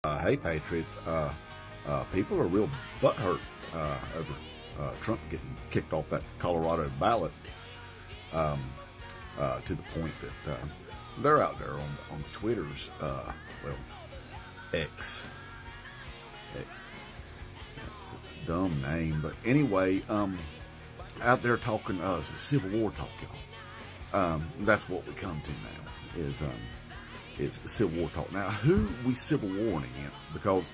Hey, Patriots. People are real butthurt over Trump getting kicked off that Colorado ballot to the point that they're out there on Twitter's, X. X. It's a dumb name. But anyway, out there talking Civil War talk, y'all. That's what we come to now, is Civil War talk. Now, who we Civil Warring against? Because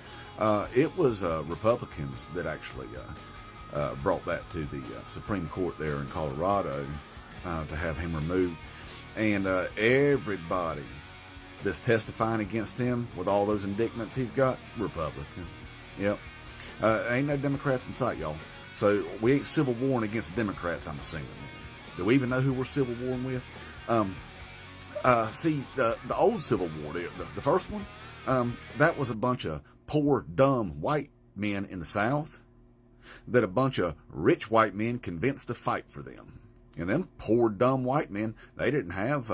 it was Republicans that actually brought that to the Supreme Court there in Colorado to have him removed. And everybody that's testifying against him with all those indictments he's got, Republicans. Yep. Ain't no Democrats in sight, y'all. So we ain't Civil Warring against the Democrats, I'm assuming. Do we even know who we're Civil Warring with? See, the old Civil War, the first one, that was a bunch of poor, dumb white men in the South that a bunch of rich white men convinced to fight for them. And them poor, dumb white men, they didn't have,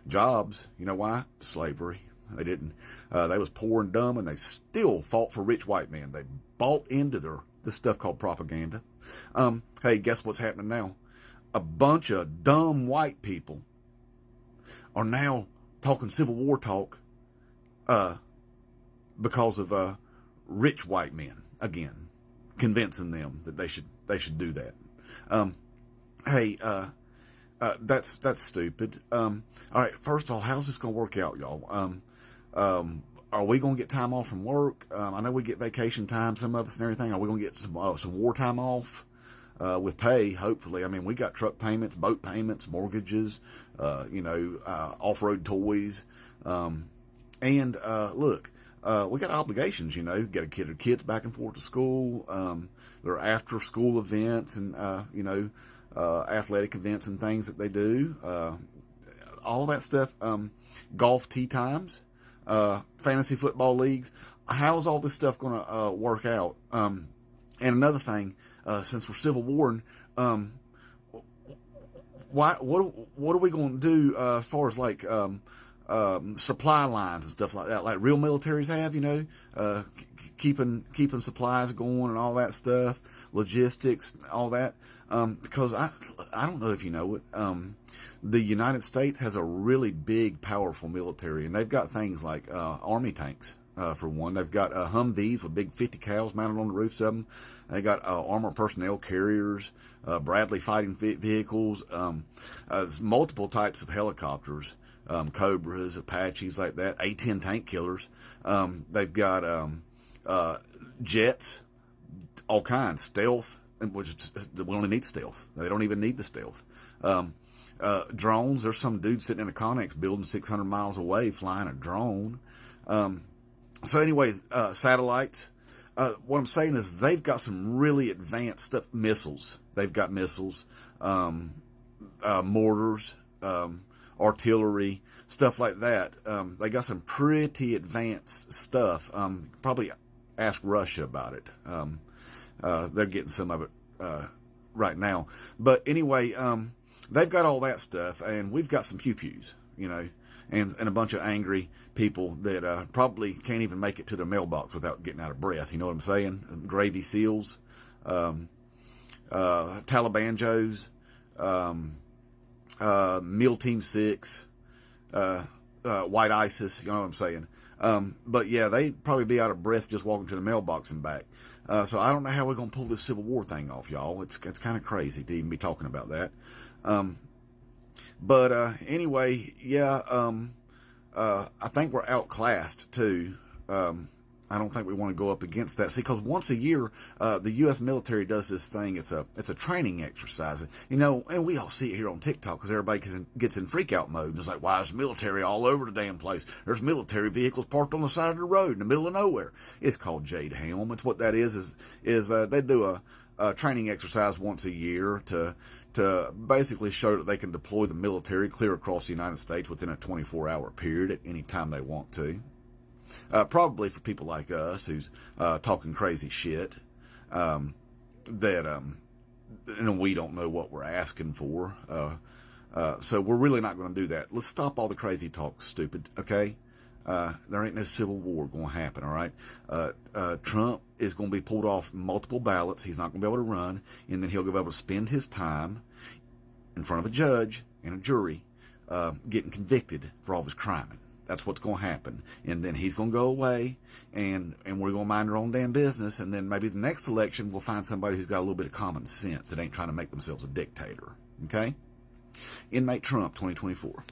jobs. You know why? Slavery. They didn't. They was poor and dumb, and they still fought for rich white men. They bought into this stuff called propaganda. Hey, guess what's happening now? A bunch of dumb white people are now talking Civil War talk because of rich white men, again, convincing them that they should do that. Hey, that's stupid. All right, first of all, how's this gonna work out, y'all? Are we gonna get time off from work? I know we get vacation time, some of us and everything. Are we gonna get some war time off with pay? Hopefully. I mean, we got truck payments, boat payments, mortgages, off-road toys, and look, we got obligations. Got to get kids back and forth to school. There are after-school events and athletic events and things that they do. All that stuff. Golf tee times, fantasy football leagues. How's all this stuff going to work out? And another thing, since we're Civil Warring, what are we going to do as far as like supply lines and stuff like that, like real militaries have, keeping supplies going and all that stuff, logistics, all that. Because I don't know if you know it, the United States has a really big, powerful military, and they've got things like army tanks. For one, they've got Humvees with big 50 cals mounted on the roofs of them. They got armored personnel carriers, Bradley fighting vehicles, multiple types of helicopters, Cobras, Apaches, like that, A-10 tank killers. They've got jets, all kinds, stealth, which we only need stealth. They don't even need the stealth. Drones, there's some dude sitting in a Connex building 600 miles away flying a drone. So anyway, satellites. What I'm saying is they've got some really advanced stuff. Missiles. They've got missiles, mortars, artillery, stuff like that. They got some pretty advanced stuff. Probably ask Russia about it. They're getting some of it right now. But anyway, they've got all that stuff, and we've got some pew-pews, and a bunch of angry people that probably can't even make it to their mailbox without getting out of breath. You know what I'm saying? Gravy Seals, Taliban Joes, Meal Team 6, White ISIS, you know what I'm saying? But yeah, they'd probably be out of breath just walking to the mailbox and back. So I don't know how we're going to pull this Civil War thing off, y'all. It's kind of crazy to even be talking about that. But anyway, yeah, I think we're outclassed too. I don't think we want to go up against that. See, because once a year, the U.S. military does this thing. It's a training exercise, and we all see it here on TikTok because everybody gets in freak out mode. It's like, why is military all over the damn place? There's military vehicles parked on the side of the road in the middle of nowhere. It's called Jade Helm. It's what that is they do a training exercise once a year to basically show that they can deploy the military clear across the United States within a 24-hour period at any time they want to. Probably for people like us who's talking crazy shit that we don't know what we're asking for. So we're really not going to do that. Let's stop all the crazy talk, stupid, okay? There ain't no civil war going to happen, all right? Trump is going to be pulled off multiple ballots. He's not going to be able to run, and then he'll be able to spend his time in front of a judge and a jury getting convicted for all of his crime. That's what's going to happen. And then he's going to go away, and we're going to mind our own damn business, and then maybe the next election we'll find somebody who's got a little bit of common sense that ain't trying to make themselves a dictator, okay? Inmate Trump 2024.